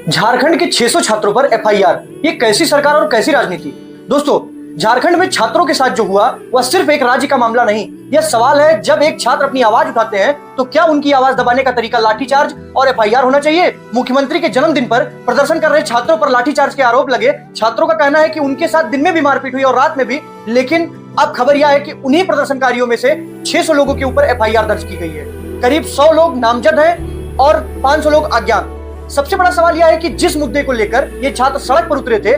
झारखंड के 600 छात्रों पर एफआईआर, ये कैसी सरकार और कैसी राजनीति। दोस्तों, झारखंड में छात्रों के साथ जो हुआ वह सिर्फ एक राज्य का मामला नहीं। यह सवाल है, जब एक छात्र अपनी आवाज उठाते हैं तो क्या उनकी आवाज दबाने का तरीका लाठीचार्ज और एफआईआर होना चाहिए। मुख्यमंत्री के जन्मदिन पर प्रदर्शन कर रहे छात्रों पर लाठीचार्ज के आरोप लगे। छात्रों का कहना है कि उनके साथ दिन में भी मारपीट हुई और रात में भी, लेकिन अब खबर यह है कि उन्हीं प्रदर्शनकारियों में से 600 लोगों के ऊपर एफआईआर दर्ज की गई है। करीब 100 लोग नामजद हैं और 500 लोग अज्ञात। सबसे बड़ा सवाल यह है कि जिस मुद्दे को लेकर ये छात्र सड़क पर उतरे थे,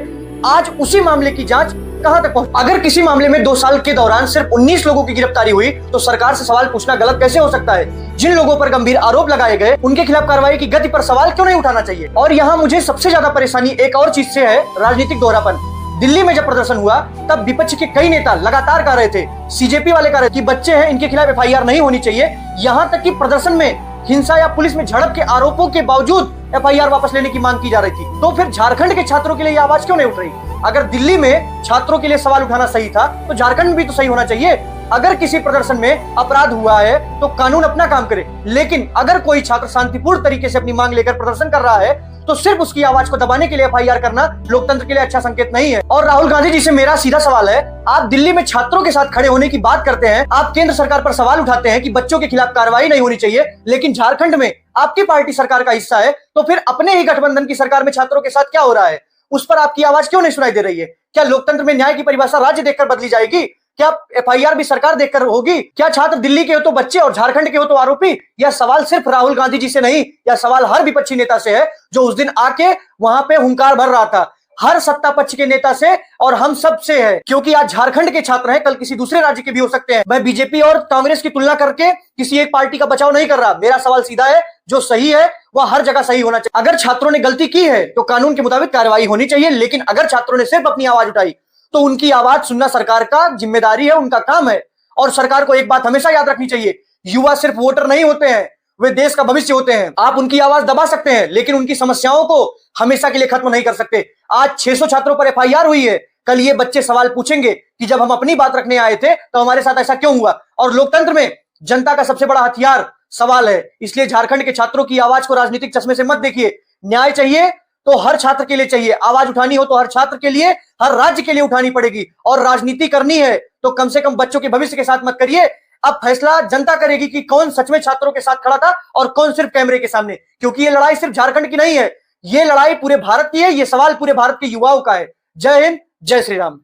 आज उसी मामले की जांच कहां तक पहुंची। अगर किसी मामले में 2 साल के दौरान सिर्फ 19 लोगों की गिरफ्तारी हुई तो सरकार से सवाल पूछना गलत कैसे हो सकता है। जिन लोगों पर गंभीर आरोप लगाए गए उनके खिलाफ कार्रवाई की गति पर सवाल क्यों नहीं उठाना चाहिए। और यहाँ मुझे सबसे ज्यादा परेशानी एक और चीज से है, राजनीतिक दोहरापन। दिल्ली में जब प्रदर्शन हुआ तब विपक्ष के कई नेता लगातार कह रहे थे, सीजेपी वाले कह रहे थे कि बच्चे हैं, इनके खिलाफ एफआईआर नहीं होनी चाहिए। यहाँ तक कि प्रदर्शन में हिंसा या पुलिस में झड़प के आरोपों के बावजूद एफआईआर वापस लेने की मांग की जा रही थी। तो फिर झारखंड के छात्रों के लिए यह आवाज क्यों नहीं उठ रही। अगर दिल्ली में छात्रों के लिए सवाल उठाना सही था तो झारखंड में भी तो सही होना चाहिए। अगर किसी प्रदर्शन में अपराध हुआ है तो कानून अपना काम करे, लेकिन अगर कोई छात्र शांतिपूर्ण तरीके से अपनी मांग लेकर प्रदर्शन कर रहा है तो सिर्फ उसकी आवाज को दबाने के लिए एफआईआर करना लोकतंत्र के लिए अच्छा संकेत नहीं है। और राहुल गांधी जी से मेरा सीधा सवाल है, आप दिल्ली में छात्रों के साथ खड़े होने की बात करते हैं, आप केंद्र सरकार पर सवाल उठाते हैं कि बच्चों के खिलाफ कार्रवाई नहीं होनी चाहिए, लेकिन झारखंड में आपकी पार्टी सरकार का हिस्सा है, तो फिर अपने ही गठबंधन की सरकार में छात्रों के साथ क्या हो रहा है, उस पर आपकी आवाज क्यों नहीं सुनाई दे रही है। क्या लोकतंत्र में न्याय की परिभाषा राज्य देखकर बदली जाएगी? क्या एफआईआर भी सरकार देखकर होगी? क्या छात्र दिल्ली के हो तो बच्चे और झारखंड के हो तो आरोपी? यह सवाल सिर्फ राहुल गांधी जी से नहीं, यह सवाल हर विपक्षी नेता से है जो उस दिन आके वहां पे हुंकार भर रहा था। हर सत्ता पक्ष के नेता से और हम सब से है, क्योंकि आज झारखंड के छात्र हैं, कल किसी दूसरे राज्य के भी हो सकते हैं। मैं बीजेपी और कांग्रेस की तुलना करके किसी एक पार्टी का बचाव नहीं कर रहा। मेरा सवाल सीधा है, जो सही है वह हर जगह सही होना चाहिए। अगर छात्रों ने गलती की है तो कानून के मुताबिक कार्रवाई होनी चाहिए, लेकिन अगर छात्रों ने सिर्फ अपनी आवाज उठाई तो उनकी आवाज सुनना सरकार का जिम्मेदारी है, उनका काम है। और सरकार को एक बात हमेशा याद रखनी चाहिए, युवा सिर्फ वोटर नहीं होते हैं, वे देश का भविष्य होते हैं। आप उनकी आवाज दबा सकते हैं, लेकिन उनकी समस्याओं को हमेशा के लिए खत्म नहीं कर सकते। आज 600 छात्रों पर एफआईआर हुई है, कल ये बच्चे सवाल पूछेंगे कि जब हम अपनी बात रखने आए थे तो हमारे साथ ऐसा क्यों हुआ। और लोकतंत्र में जनता का सबसे बड़ा हथियार सवाल है। इसलिए झारखंड के छात्रों की आवाज को राजनीतिक चश्मे से मत देखिए। न्याय चाहिए तो हर छात्र के लिए चाहिए, आवाज उठानी हो तो हर छात्र के लिए, हर राज्य के लिए उठानी पड़ेगी। और राजनीति करनी है तो कम से कम बच्चों के भविष्य के साथ मत करिए। अब फैसला जनता करेगी कि कौन सच में छात्रों के साथ खड़ा था और कौन सिर्फ कैमरे के सामने, क्योंकि ये लड़ाई सिर्फ झारखंड की नहीं है, ये लड़ाई पूरे भारत की है। ये सवाल पूरे भारत के युवाओं का है। जय हिंद, जय श्री राम।